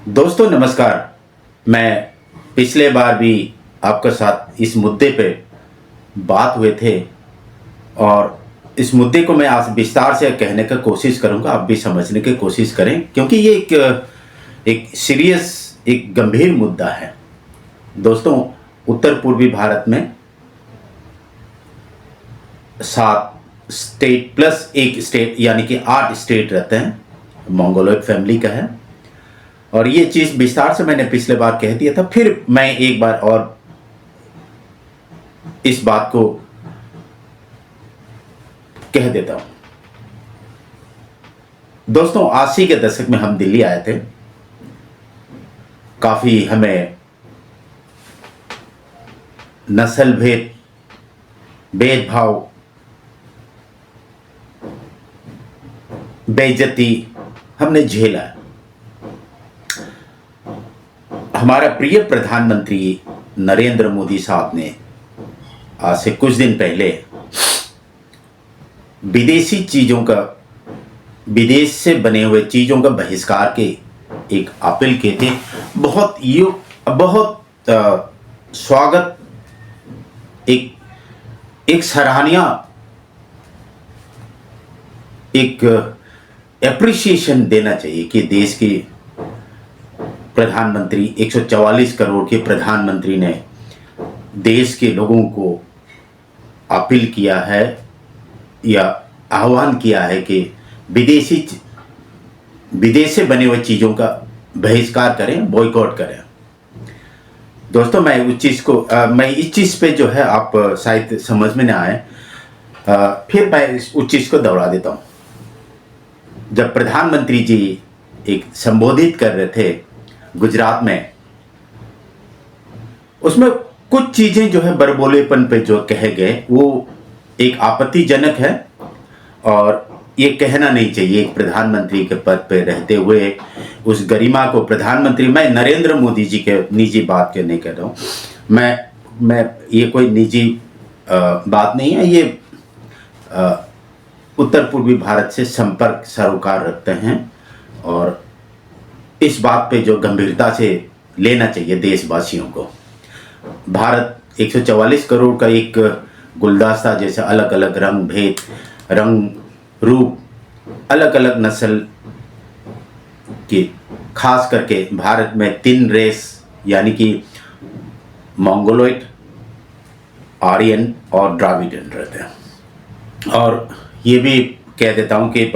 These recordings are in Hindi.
दोस्तों नमस्कार। मैं पिछले बार भी आपके साथ इस मुद्दे पे बात हुए थे और इस मुद्दे को मैं आज विस्तार से कहने का कोशिश करूंगा, आप भी समझने की कोशिश करें क्योंकि ये एक सीरियस, एक गंभीर मुद्दा है। दोस्तों, उत्तर पूर्वी भारत में 7 स्टेट प्लस एक स्टेट यानी कि 8 स्टेट रहते हैं, मंगोलॉयड फैमिली का है। और ये चीज़ विस्तार से मैंने पिछले बार कह दिया था, फिर मैं एक बार और इस बात को कह देता हूं। दोस्तों, 80 के दशक में हम दिल्ली आए थे। काफ़ी हमें नस्ल भेद, भेदभाव, बेइज्जती हमने झेला। हमारा प्रिय प्रधानमंत्री नरेंद्र मोदी साहब ने आज से कुछ दिन पहले विदेशी चीज़ों का, विदेश से बने हुए चीज़ों का बहिष्कार के एक अपील किए थे। बहुत स्वागत, एक सराहनीय, एक एप्रिसिएशन देना चाहिए कि देश के प्रधानमंत्री, 144 करोड़ के प्रधानमंत्री ने देश के लोगों को अपील किया है या आह्वान किया है कि विदेश से बने हुए चीज़ों का बहिष्कार करें, बॉयकॉट करें। दोस्तों, मैं इस चीज़ पे जो है आप शायद समझ में ना आए, फिर मैं उस चीज़ को दोहरा देता हूँ। जब प्रधानमंत्री जी एक संबोधित कर रहे थे गुजरात में, उसमें कुछ चीज़ें जो है बड़बोलेपन पे जो कहे गए वो एक आपत्तिजनक है और ये कहना नहीं चाहिए। एक प्रधानमंत्री के पद पे रहते हुए उस गरिमा को, प्रधानमंत्री, मैं नरेंद्र मोदी जी के निजी बात के नहीं कह रहा हूँ, मैं ये कोई निजी बात नहीं है। ये उत्तर पूर्वी भारत से संपर्क सरोकार रखते हैं और इस बात पे जो गंभीरता से लेना चाहिए देशवासियों को। भारत 144 करोड़ का एक गुलदस्ता, जैसे अलग अलग रंग भेद, रंग रूप, अलग अलग नस्ल की, खास करके भारत में 3 रेस यानी कि मंगोलॉयड, आर्यन और द्राविडियन रहते हैं। और ये भी कह देता हूँ कि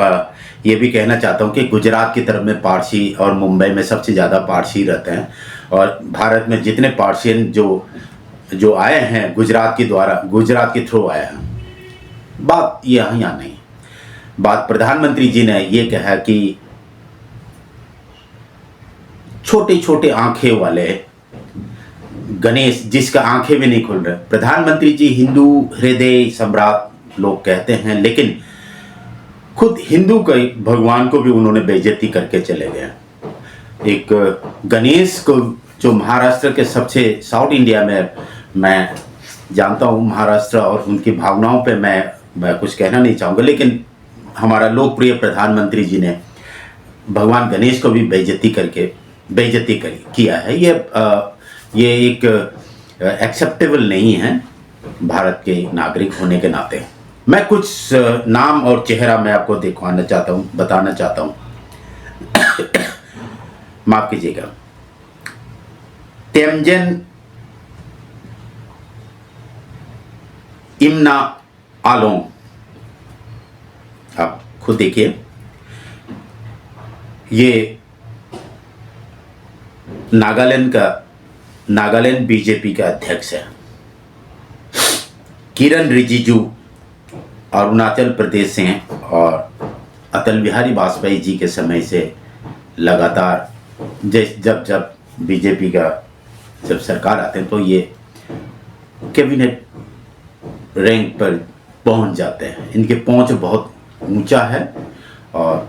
ये भी कहना चाहता हूँ कि गुजरात की तरफ में पारसी और मुंबई में सबसे ज़्यादा पारसी रहते हैं और भारत में जितने पारसियन जो आए हैं गुजरात के थ्रू आए हैं। बात यहाँ नहीं, बात प्रधानमंत्री जी ने ये कहा कि छोटे छोटे आंखें वाले गणेश, जिसका आंखें भी नहीं खुल रहे। प्रधानमंत्री जी हिंदू हृदय सम्राट लोग कहते हैं, लेकिन खुद हिंदू के भगवान को भी उन्होंने बेइज्जती करके चले गए। एक गणेश को, जो महाराष्ट्र के सबसे, साउथ इंडिया में मैं जानता हूँ महाराष्ट्र और उनकी भावनाओं पे मैं कुछ कहना नहीं चाहूँगा, लेकिन हमारा लोकप्रिय प्रधानमंत्री जी ने भगवान गणेश को भी बेइज्जती किया है। ये एक एक्सेप्टेबल नहीं है भारत के नागरिक होने के नाते। मैं कुछ नाम और चेहरा मैं आपको दिखवाना चाहता हूँ, बताना चाहता हूँ। माफ कीजिएगा। तेमजन इम्ना आलोंग, आप खुद देखिए। ये नागालैंड बीजेपी का अध्यक्ष है। किरण रिजिजू अरुणाचल प्रदेश से हैं और अटल बिहारी वाजपेयी जी के समय से लगातार जब बीजेपी का जब सरकार आते हैं तो ये कैबिनेट रैंक पर पहुंच जाते हैं। इनके पहुंच बहुत ऊंचा है और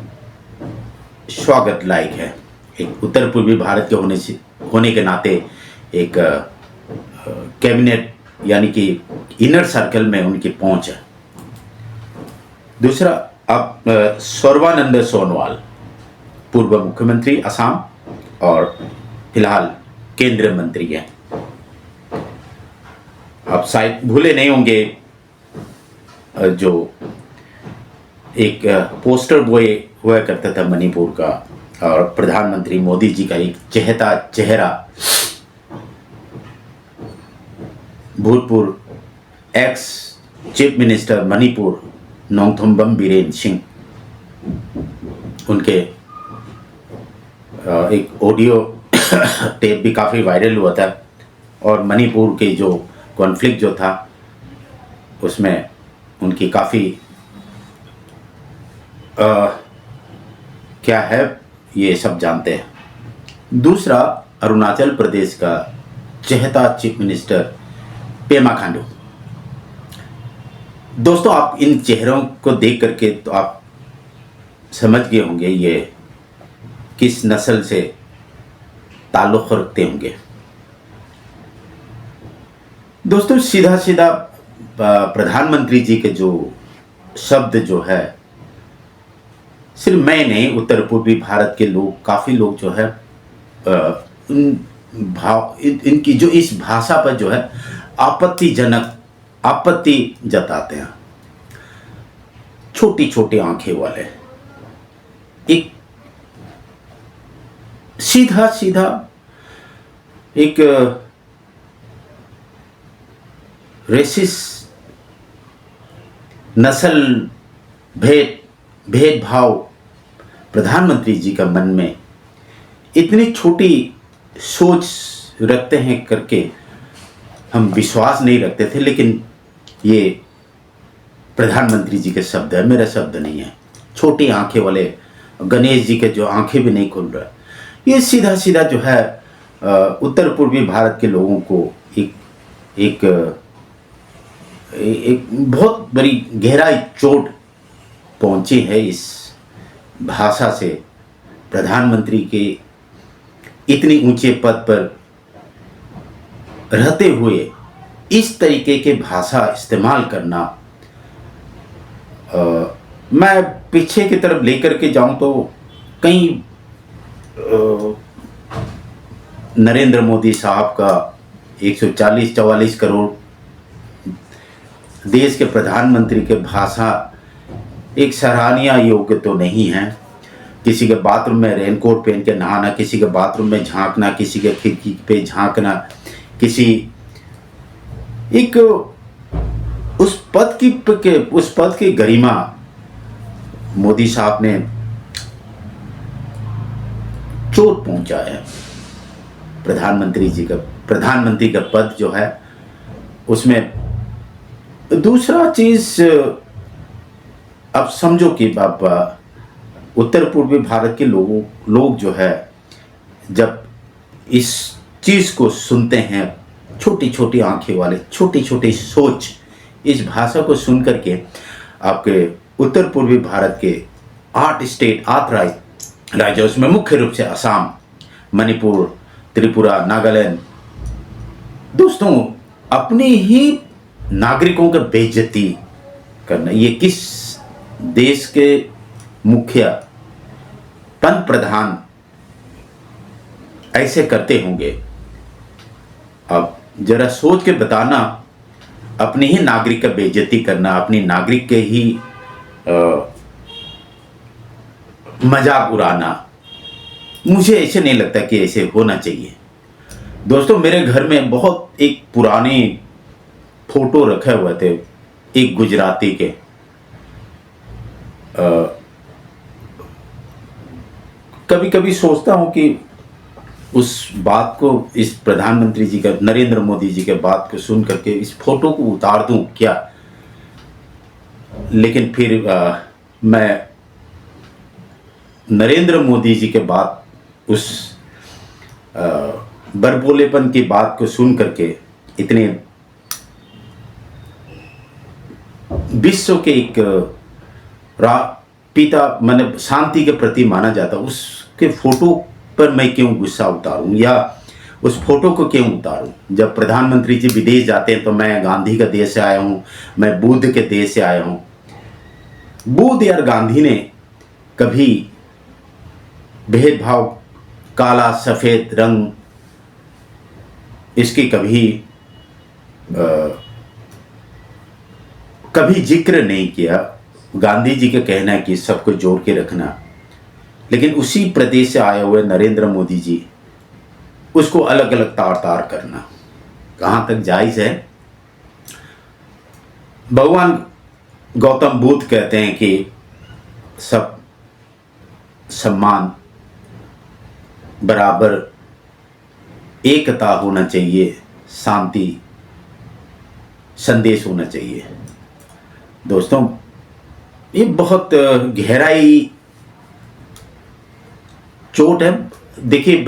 स्वागत लायक है। एक उत्तर पूर्वी भारत के होने के नाते एक कैबिनेट यानी कि इनर सर्कल में उनकी पहुंच है। दूसरा, अब सर्बानंद सोनोवाल, पूर्व मुख्यमंत्री असम, और फिलहाल केंद्रीय मंत्री हैं। आप शायद भूले नहीं होंगे जो एक पोस्टर बॉय हुआ करता था मणिपुर का, और प्रधानमंत्री मोदी जी का एक चहेता चेहरा भूतपूर्व ex chief minister Manipur Nongthombam Biren Singh, उनके एक ऑडियो टेप भी काफ़ी वायरल हुआ था, और मणिपुर के जो कॉन्फ्लिक्ट जो था उसमें उनकी काफ़ी क्या है ये सब जानते हैं। दूसरा, अरुणाचल प्रदेश का चहेता चीफ मिनिस्टर पेमा खांडू। दोस्तों, आप इन चेहरों को देख करके तो आप समझ गए होंगे ये किस नस्ल से ताल्लुक़ रखते होंगे। दोस्तों, सीधा सीधा प्रधानमंत्री जी के जो शब्द जो है, सिर्फ मैं नहीं, उत्तर पूर्वी भारत के लोग, काफ़ी लोग जो है इनकी जो इस भाषा पर जो है आपत्तिजनक आपत्ति जताते हैं। छोटी छोटी आंखें वाले, एक सीधा सीधा एक रेसिस्ट नस्ल भेदभाव प्रधानमंत्री जी का मन में इतनी छोटी सोच रखते हैं करके हम विश्वास नहीं रखते थे, लेकिन ये प्रधानमंत्री जी के शब्द है, मेरा शब्द नहीं है। छोटी आंखें वाले गणेश जी के जो आंखें भी नहीं खुल रहा, ये सीधा सीधा जो है उत्तर पूर्वी भारत के लोगों को एक बहुत बड़ी गहराई चोट पहुंची है इस भाषा से। प्रधानमंत्री के इतनी ऊंचे पद पर रहते हुए इस तरीके के भाषा इस्तेमाल करना, मैं पीछे की तरफ लेकर के जाऊं तो कहीं नरेंद्र मोदी साहब का 140-44 करोड़ देश के प्रधानमंत्री के भाषा एक सराहनीय योग्य तो नहीं है। किसी के बाथरूम में रेनकोट पहन के नहाना, किसी के बाथरूम में झांकना, किसी के खिड़की पे झांकना, किसी एक उस पद की गरिमा मोदी साहब ने चोट पहुंचाया है। प्रधानमंत्री का पद जो है उसमें। दूसरा चीज, अब समझो कि आप उत्तर पूर्वी भारत के लोग जो है जब इस चीज को सुनते हैं, छोटी छोटी आंखें वाले, छोटी छोटी सोच, इस भाषा को सुन करके आपके उत्तर पूर्वी भारत के 8 राज्य उसमें मुख्य रूप से असम, मणिपुर, त्रिपुरा, नागालैंड, दोस्तों अपने ही नागरिकों का बेइज्जती करना, ये किस देश के मुखिया पंत प्रधान ऐसे करते होंगे? अब जरा सोच के बताना। अपने ही नागरिक का बेइज्जती करना, अपनी नागरिक के ही मजाक उड़ाना, मुझे ऐसे नहीं लगता कि ऐसे होना चाहिए। दोस्तों, मेरे घर में बहुत एक पुराने फोटो रखे हुए थे एक गुजराती के। कभी कभी सोचता हूं कि उस बात को, इस प्रधानमंत्री जी का, नरेंद्र मोदी जी के बात को सुन करके इस फोटो को उतार दूं क्या, लेकिन फिर मैं नरेंद्र मोदी जी के बाद उस बरबोलेपन की बात को सुन करके, इतने विश्व के एक पिता माने शांति के प्रति माना जाता, उसके फोटो पर मैं क्यों गुस्सा उतारूं या उस फोटो को क्यों उतारूं? जब प्रधानमंत्री जी विदेश जाते हैं तो मैं गांधी का देश से आया हूं, मैं बुद्ध के देश से आया हूं। बुद्ध या गांधी ने कभी भेदभाव काला सफ़ेद रंग इसकी कभी जिक्र नहीं किया। गांधी जी का कहना है कि सबको जोड़ के रखना, लेकिन उसी प्रदेश से आए हुए नरेंद्र मोदी जी उसको अलग अलग तार तार करना कहाँ तक जायज़ है? भगवान गौतम बुद्ध कहते हैं कि सब सम्मान, बराबर, एकता होना चाहिए, शांति संदेश होना चाहिए। दोस्तों, ये बहुत गहराई चोट है। देखिए,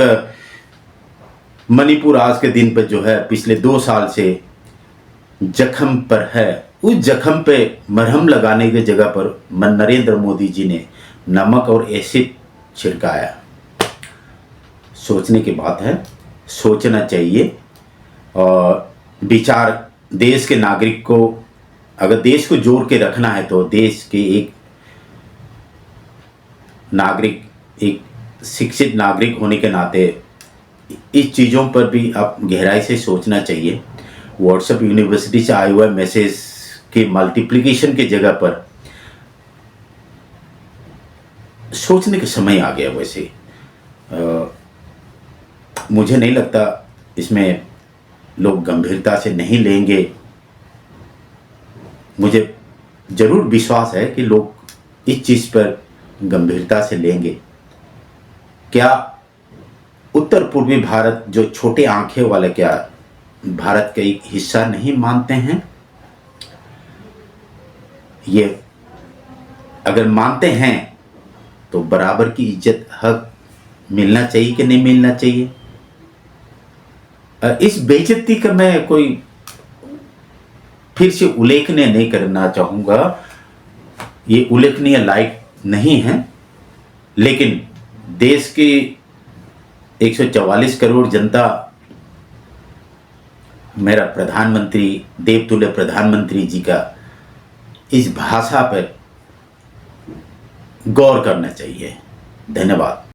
मणिपुर आज के दिन पर जो है पिछले 2 साल से जख्म पर है, उस जख्म पे मरहम लगाने की जगह पर नरेंद्र मोदी जी ने नमक और एसिड छिड़काया। सोचने की बात है, सोचना चाहिए। और विचार देश के नागरिक को, अगर देश को जोड़ के रखना है तो देश के एक नागरिक, एक शिक्षित नागरिक होने के नाते इस चीज़ों पर भी आप गहराई से सोचना चाहिए। व्हाट्सएप यूनिवर्सिटी से आए हुए मैसेज के मल्टीप्लिकेशन की जगह पर सोचने का समय आ गया। वैसे मुझे नहीं लगता इसमें लोग गंभीरता से नहीं लेंगे। मुझे ज़रूर विश्वास है कि लोग इस चीज़ पर गंभीरता से लेंगे। क्या उत्तर पूर्वी भारत जो छोटे आंखें वाले, क्या भारत का एक हिस्सा नहीं मानते हैं? ये अगर मानते हैं तो बराबर की इज्जत, हक मिलना चाहिए कि नहीं मिलना चाहिए? इस बेइज्जती का मैं कोई फिर से उल्लेखनीय नहीं करना चाहूँगा, ये उल्लेखनीय लायक नहीं है, लेकिन देश की 144 करोड़ जनता मेरा प्रधानमंत्री, देवतुल्य प्रधानमंत्री जी का इस भाषा पर गौर करना चाहिए। धन्यवाद।